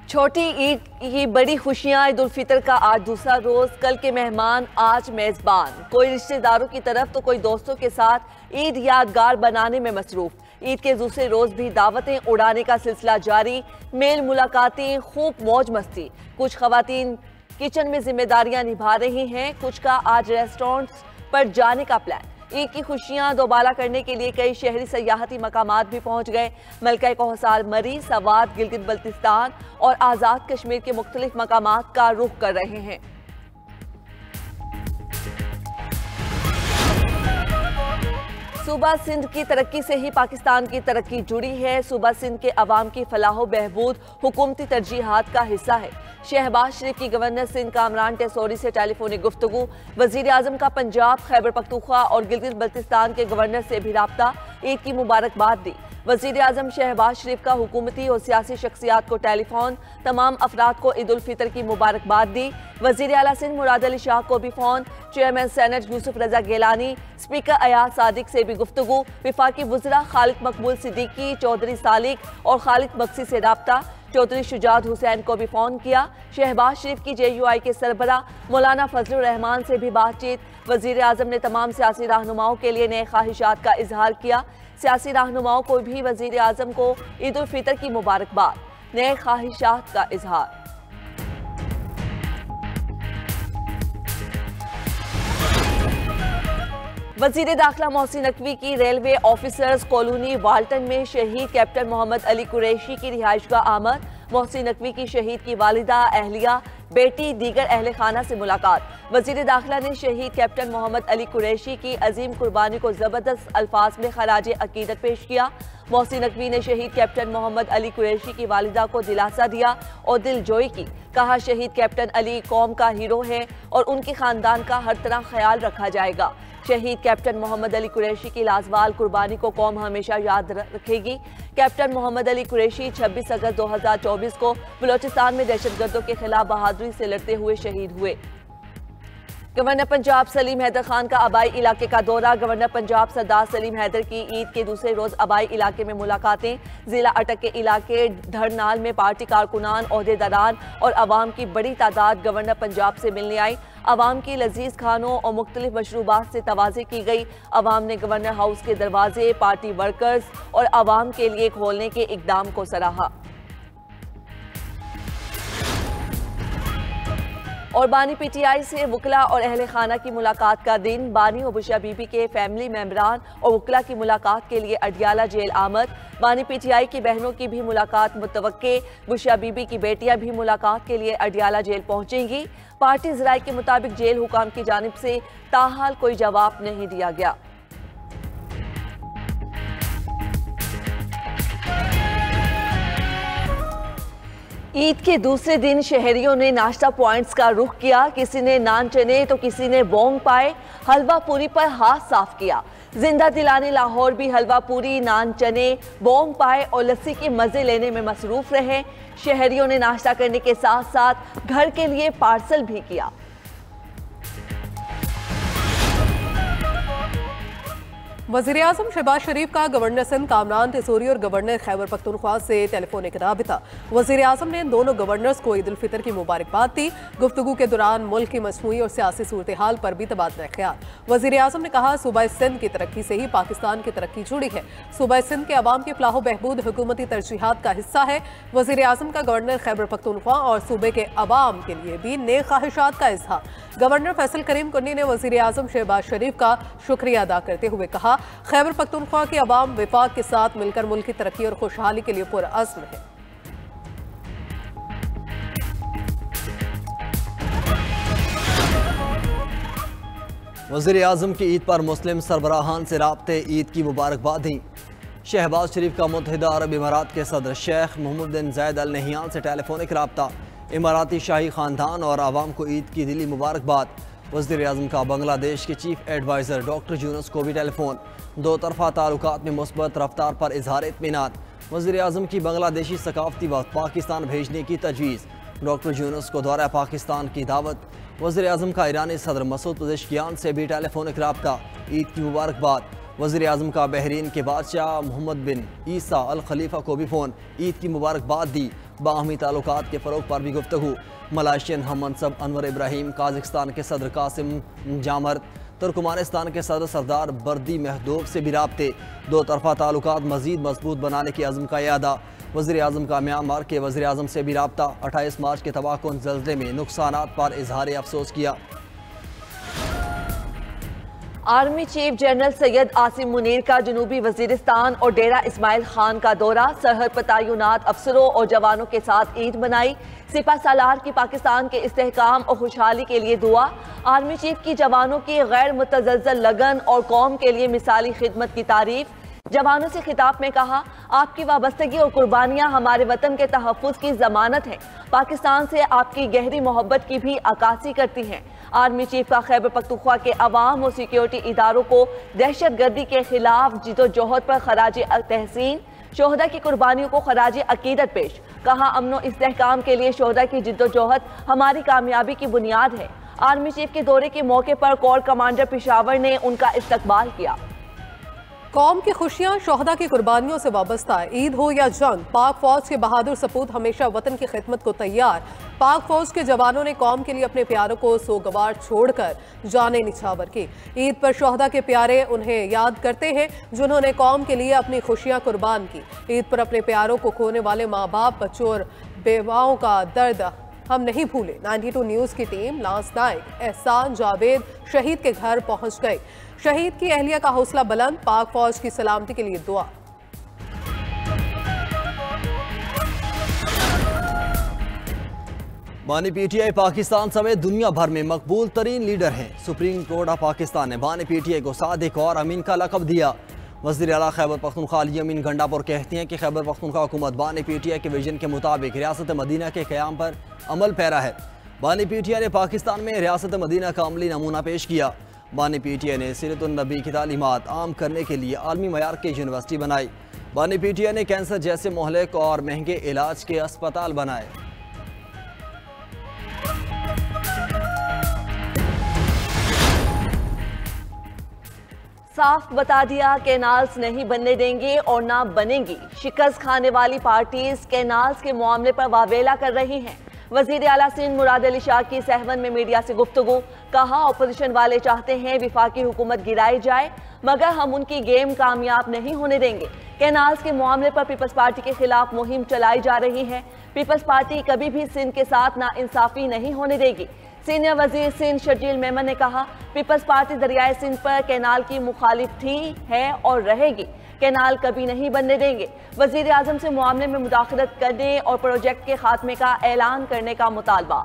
छोटी ईद की बड़ी खुशियां। ईद उल फितर का आज दूसरा रोज, कल के मेहमान आज मेजबान। कोई रिश्तेदारों की तरफ तो कोई दोस्तों के साथ ईद यादगार बनाने में मसरूफ। ईद के दूसरे रोज भी दावतें उड़ाने का सिलसिला जारी। मेल मुलाकातें, खूब मौज मस्ती। कुछ खवातीन किचन में जिम्मेदारियां निभा रही हैं, कुछ का आज रेस्टोरेंट्स पर जाने का प्लान। ईद की खुशियां दोबाला करने के लिए कई शहरी सयाहती मकामात भी पहुंच गए। मलका कोहसार, मरी, सवात, गिलगित बल्तिस्तान और आज़ाद कश्मीर के मुख्तलिफ मकामात का रुख कर रहे हैं। सूबा सिंध की तरक्की से ही पाकिस्तान की तरक्की जुड़ी है। सूबा सिंध के अवाम की फलाह बहबूद हुकूमती तरजीहात का हिस्सा है। शहबाज शरीफ की गवर्नर सिंध कामरान टेसोरी से टेलीफोनिक गुफ्तगू। वजीर आजम का पंजाब, खैबर पख्तूनख्वा और गिलगित बल्तिस्तान के गवर्नर से भी राब्ता। ईद की मुबारकबाद दी। वजीर आजम शहबाज शरीफ का हुकूमती और सियासी शख्सियात को टेलीफोन। तमाम अफराद को ईद उल फितर की मुबारकबाद दी। वजीर आला सिंध मुराद अली शाह को भी फोन। चेयरमैन सेनेट यूसुफ रजा गिलानी, स्पीकर अयाज सादिक से भी गुफ्तगू। विफाकी वज़रा खालिद मकबूल सिद्दीकी, चौधरी सालिक और खालिद मक्सी से राब्ता। चौधरी शुजात हुसैन को भी फोन किया। शहबाज शरीफ की JUI के सरबरा मौलाना फजलुर रहमान से भी बातचीत। वजीर आजम ने तमाम सियासी रहनुमाओं के लिए नए ख्वाहिशात का इजहार किया। सियासी रहनुमाओं को भी वजीर आजम को ईद उल फितर की मुबारकबाद, नए ख्वाहिशात का इजहार। वजीर दाखिला मोहसिन नकवी की रेलवे ऑफिसर्स कॉलोनी वाल्टन में शहीद कैप्टन मोहम्मद अली कुरैशी की रिहाइशगाह आमद। मोहसिन नकवी की शहीद की वालिदा, अहलिया, बेटी, दीगर अहले खाना से मुलाकात। वजीर दाखिला ने शहीद कैप्टन मोहम्मद अली कुरैशी की अजीम कुर्बानी को जबरदस्त अल्फाज में खराज अकीदत पेश किया। मोहसिन नकवी ने शहीद कैप्टन मोहम्मद अली कुरैशी की वालिदा को दिलासा दिया और दिलजोई की। कहा, शहीद कैप्टन अली कौम का हीरो है और उनके खानदान का हर तरह ख्याल रखा जाएगा। शहीद कैप्टन मोहम्मद अली कुरैशी की लाजवाल कुर्बानी को कौम हमेशा याद रखेगी। कैप्टन मोहम्मद अली कुरैशी 26 अगस्त 2024 को बलोचिस्तान में दहशतगर्दों के खिलाफ बहादुरी से लड़ते हुए शहीद हुए। गवर्नर पंजाब सलीम हैदर खान का आबाई इलाके का दौरा। गवर्नर पंजाब सरदार सलीम हैदर की ईद के दूसरे रोज आबाई इलाके में मुलाकातें। जिला अटक के इलाके धरनाल में पार्टी कारकुनान, ओहदेदारान और आवाम की बड़ी तादाद गवर्नर पंजाब से मिलने आई। आवाम की लजीज खानों और मुख्तलिफ मशरूबात से तवाज़े की गई। आवाम ने गवर्नर हाउस के दरवाजे पार्टी वर्कर्स और आवाम के लिए खोलने के इकदाम को सराहा। और बानी PTI से वकला और अहले खाना की मुलाकात का दिन। बानी और बुशिया बीबी के फैमिली मेंबरान और वकला की मुलाकात के लिए अडियाला जेल आमद। बानी PTI की बहनों की भी मुलाकात मुतवक्के। बुशिया बीबी की बेटियां भी मुलाकात के लिए अडियाला जेल पहुंचेंगी। पार्टी ज़राए के मुताबिक जेल हुकाम की जानिब से ताहाल कोई जवाब नहीं दिया गया। ईद के दूसरे दिन शहरियों ने नाश्ता पॉइंट्स का रुख किया। किसी ने नान चने तो किसी ने बोंग पाए। हलवा पूरी पर हाथ साफ किया। जिंदा दिलाने लाहौर भी हलवा पूरी, नान चने, बोंग पाए और लस्सी के मजे लेने में मसरूफ रहे। शहरियों ने नाश्ता करने के साथ साथ घर के लिए पार्सल भी किया। वज़ीर आज़म शहबाज शरीफ का गवर्नर सिंध कामरान टेसोरी और गवर्नर खैबर पख्तूनख्वा से टेलीफोनिक राबिता। वज़ीर आज़म ने दोनों गवर्नर्स को ईद उल फितर की मुबारकबाद दी। गुफ्तगू के दौरान मुल्क की मजमूई और सियासी सूरत हाल पर भी तबादला ख्याल। वज़ीर आज़म ने कहा, सूबा सिंध की तरक्की से ही पाकिस्तान की तरक्की जुड़ी है। सूबा सिंध के अवाम की फलाह बहबूद हुकूमती तरजीहात का हिस्सा है। वज़ीर आज़म का गवर्नर खैबर पख्तूनख्वा और सूबे के अवाम के लिए भी नए ख्वाहिशात का इजहार। गवर्नर फैसल करीम कुन्नी ने वज़ीर आज़म शहबाज शरीफ का शुक्रिया अदा करते हुए कहा, खैबर पख्तूनख्वा के अवाम विफाक के साथ मिलकर मुल्क की तरक्की और खुशहाली के लिए पुरअज़्म है। वज़ीर आज़म की ईद पर मुस्लिम सरबराहान से राब्ते ईद की मुबारकबाद दी। शहबाज शरीफ का मुत्तहिदा अरब इमारात के सदर शेख मोहम्मद बिन ज़ायद अल नहियान से टेलीफोनिक राब्ता। इमाराती शाही ख़ानदान और आवाम को ईद की दिली मुबारकबाद। वज़ीर आज़म का बांग्लादेश के चीफ एडवाइज़र डॉक्टर यूनुस को भी टेलीफोन। दो तरफ़ा ताल्लुकात में मुस्बत रफ्तार पर इजहार इत्मीनान। वज़ीर आज़म की बांग्लादेशी सकाफती वक्त पाकिस्तान भेजने की तजवीज़। डॉक्टर यूनुस को दौरा पाकिस्तान की दावत। वज़ीर आज़म का ईरानी सदर मसूद पज़ेश्कियान से भी टेलीफोनिक राब्ता। ईद की मुबारकबाद। वज़ीर आज़म का बहरीन के बादशाह मोहम्मद बिन ईसा अल खलीफा को भी फ़ोन। ईद की मुबारकबाद दी। बाहमी ताल्लुकात के फ़रोग़ पर भी गुफ्तगू। मलाशियन हम मनसब अनवर इब्राहिम, काज़िकिस्तान के सदर कासिम जामर्द, तुर्कमानिस्तान के सदर सरदार बर्दी महदूब से भी राब्ते। दो तरफ़ा ताल्लुकात मज़ीद मजबूत बनाने के अज़्म का यादा। वज़ीर आज़म का म्यांमार के वज़ीर आज़म से भी राब्ता। 28 मार्च के तबाहकुन ज़ल्ज़ले में नुकसानात पर इजहार अफसोस किया। Army chief general Syed Asim Munir का जनूबी वजीरिस्तान और डेरा इस्माइल खान का दौरा। सरहद पर तैनात अफसरों और जवानों के साथ ईद मनाई। सिपा सालार की पाकिस्तान के इस्तेहकाम और खुशहाली के लिए दुआ। आर्मी चीफ की जवानों की गैर मुतज़ल्ज़ल लगन और कौम के लिए मिसाली खिदमत की तारीफ। जवानों से खिताब में कहा, आपकी वाबस्तगी और कुर्बानियाँ हमारे वतन के तहफ़्फ़ुज़ की ज़मानत है। पाकिस्तान से आपकी गहरी मोहब्बत की भी अक्कासी करती हैं। आर्मी चीफ का खैबर पख्तूनख्वा के अवाम और सिक्योरिटी इदारों को दहशत गर्दी के खिलाफ जिदोजहद पर खराज तहसीन। शोहदा की कुर्बानियों को खराज अकीदत पेश। कहा, अमन इस्तेहकाम के लिए शोहदा की जिद्दोजहद हमारी कामयाबी की बुनियाद है। आर्मी चीफ के दौरे के मौके पर कोर कमांडर पेशावर ने उनका इस्तकबाल किया। कौम की खुशियां शोहदा की कुर्बानियों से वाबस्ता है। ईद हो या जंग, पाक फौज के बहादुर सपूत हमेशा वतन की खिदमत को तैयार। पाक फौज के जवानों ने कौम के लिए अपने प्यारों को सोगवार छोड़कर जाने निछावर की। ईद पर शोहदा के प्यारे उन्हें याद करते हैं जिन्होंने कौम के लिए अपनी खुशियां कुर्बान की। ईद पर अपने प्यारों को खोने वाले माँ बाप, बच्चों और बेवाओं का दर्द हम नहीं भूले। 92 न्यूज़ की टीम लांस नाइक, एहसान जावेद शहीद के घर पहुंच गई। शहीद की अहलिया का हौसला बुलंद, पाक फौज की सलामती के लिए दुआ। बानी पीटीआई पाकिस्तान समेत दुनिया भर में मकबूल तरीन लीडर हैं। सुप्रीम कोर्ट ऑफ पाकिस्तान ने बानी पीटीआई को सादिक और अमीन का लक़ब दिया। वज़ीर आला खैबर पख्तूनख्वा अमीन गंडापुर कहती हैं कि खैबर पख्तूनख्वा हुकूमत बानी पीटीआई के विजन के मुताबिक रियासत मदीना के क़याम पर अमल पैरा है। बानी पीटीआई ने पाकिस्तान में रियासत मदीना का अमली नमूना पेश किया। बानी पीटीआई ने सीरतुन्नबी की तालीमात आम करने के लिए आलमी मयार की यूनिवर्सिटी बनाई। बानी पीटीआई ने कैंसर जैसे मोहलिक और महंगे इलाज के अस्पताल बनाए। साफ बता दिया, कैनाल्स नहीं बनने देंगे और ना बनेंगी। शिकस्त खाने वाली पार्टीज कैनाल्स के मामले पर वावेला कर रही हैं। वजीर आला सिंध मुराद अली शाह की सहवन में मीडिया से गुफ्तगू। कहा, अपोजिशन वाले चाहते हैं विफाकी हुकूमत गिराई जाए, मगर हम उनकी गेम कामयाब नहीं होने देंगे। कैनाल्स के मामले पर पीपल्स पार्टी के खिलाफ मुहिम चलाई जा रही है। पीपल्स पार्टी कभी भी सिंध के साथ नाइंसाफी नहीं होने देगी। सीनियर वजीर सिंध शर्जील मेमन ने कहा, पीपल्स पार्टी दरियाए सिंध पर कैनाल की मुखालिफ थी, है और रहेगी। कैनाल कभी नहीं बनने देंगे। वजीर आजम से मामले में मुदाखलत करने और प्रोजेक्ट के खात्मे का ऐलान करने का मुतालबा।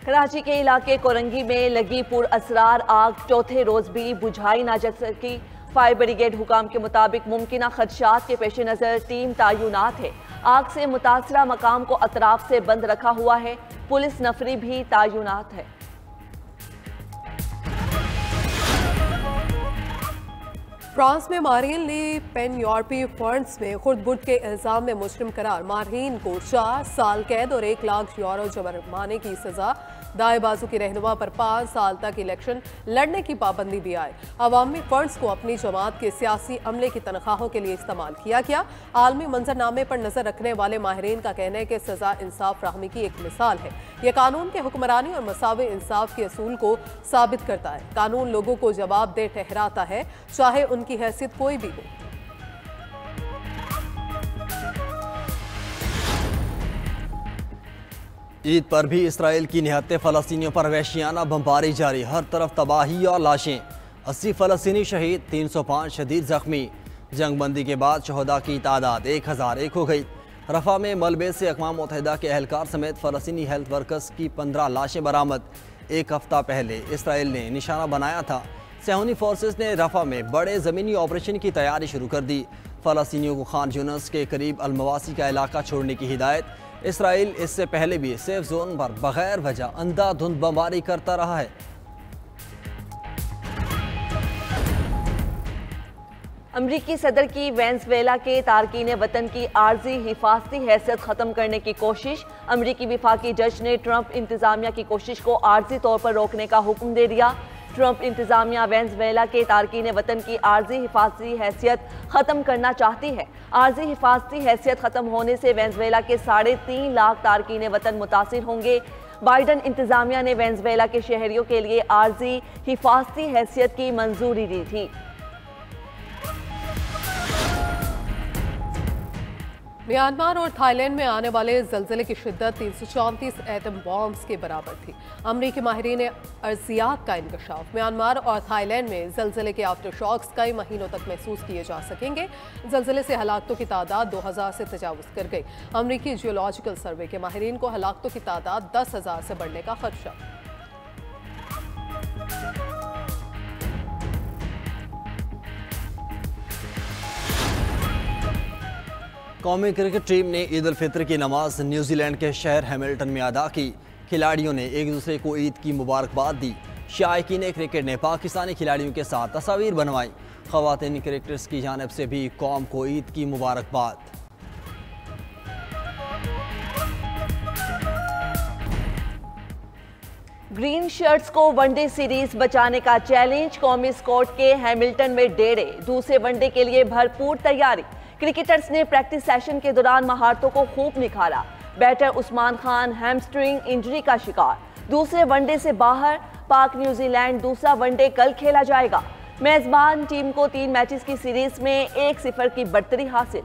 कराची के इलाके कोरंगी में लगी पुरअसरार आग चौथे रोज भी बुझाई ना जा सकी। फायर ब्रिगेड हुकाम के मुताबिक मुमकिना खदशात के पेश नज़र टीम तायुनात है। आग से मुतासरा मकाम को अतराफ से बंद रखा हुआ है। पुलिस नफरी भी तायुनात है। फ्रांस में मारीन ली पेन यूरोपीय फंड्स में खुर्द-बुर्द के इल्जाम में मुजरिम करार। मारीन को 4 साल कैद और 1 लाख यूरो जुर्माने की सजा। दाएं बाजू की रहनुमा पर 5 साल तक इलेक्शन लड़ने की पाबंदी भी आए। अवामी फंड्स को अपनी जमात के सियासी अमले की तनख्वाहों के लिए इस्तेमाल किया गया। आलमी मंजरनामे पर नजर रखने वाले माहिरीन का कहना है कि सजा इंसाफ फ्राहमी की एक मिसाल है। यह कानून के हुक्मरानी और मसावी इंसाफ के असूल को साबित करता है। कानून लोगों को जवाबदेह ठहराता है, चाहे उनकी हैसियत कोई भी हो। ईद पर भी इसराइल की निहत्ते फ़लस्तीनियों पर वहशियाना बमबारी जारी। हर तरफ तबाही और लाशें। 80 फ़लस्तीनी शहीद, 305 शदीद जख्मी। जंगबंदी के बाद शहदा की तादाद 1001 हो गई। रफा में मलबे से अक़वाम मुत्तहिदा के एहलकार समेत फ़लस्तीनी हेल्थ वर्कर्स की 15 लाशें बरामद। एक हफ्ता पहले इसराइल ने निशाना बनाया था। सहूनी फोर्सेस ने रफा में बड़े ज़मीनी ऑपरेशन की तैयारी शुरू कर दी। फ़लस्तीनियों को खान यूनस के करीब अलमवासी का इलाका छोड़ने की हिदायत। इसराइल इससे पहले भी सेफ जोन पर बगैर वजह अंधाधुंध बमबारी करता रहा है। अमरीकी सदर की वेनेज़ुएला के तारकीन वतन की आर्जी हिफाजती हैसियत ख़त्म करने की कोशिश। अमरीकी विफाकी जज ने ट्रंप इंतजामिया की कोशिश को आर्जी तौर पर रोकने का हुक्म दे दिया। ट्रंप इंतजामिया वेनेजुएला के तारकीन वतन की आर्जी हिफाजती हैसियत ख़त्म करना चाहती है। आर्जी हिफाजती हैसियत ख़त्म होने से वेनेजुएला के 3.5 लाख तारकीन वतन मुतासिर होंगे। बाइडन इंतजामिया ने वेनेजुएला के शहरियों के लिए आर्जी हिफाजती हैसियत की मंजूरी दी थी। म्यांमार और थाईलैंड में आने वाले जलजले की शिद्दत 334 एटम बॉम्ब्स के बराबर थी। अमरीकी माहिरीन ने अर्जियात का इंकशाफ। म्यांमार और थाईलैंड में जलजले के आफ्टर शॉक्स कई महीनों तक महसूस किए जा सकेंगे। जलजले से हलाकतों की तादाद 2000 से तजावुज कर गई। अमरीकी जियोलॉजिकल सर्वे के माहिरीन को हलाकतों की तादाद 10,000 से बढ़ने का खदशा। कौमी क्रिकेट टीम ने ईद उल फितर की नमाज न्यूजीलैंड के शहर हैमिल्टन में अदा की। खिलाड़ियों ने एक दूसरे को ईद की मुबारकबाद दी। शायकीन क्रिकेट ने पाकिस्तानी खिलाड़ियों के साथ तस्वीर बनवाई। ख़वातीन क्रिकेटर्स की जानिब से भी कौम को ईद की मुबारकबाद। ग्रीन शर्ट्स को वनडे सीरीज बचाने का चैलेंज। कौमी स्क्वाड के हैमिल्टन में डेरे। दूसरे वनडे के लिए भरपूर तैयारी। क्रिकेटर्स ने प्रैक्टिस सेशन के दौरान महारतों को खूब निखारा। Batter Usman Khan hamstring injury का शिकार, दूसरे वनडे से बाहर। पाक न्यूजीलैंड दूसरा वनडे कल खेला जाएगा। मेजबान टीम को 3 मैचेस की सीरीज में 1-0 की बढ़तरी हासिल।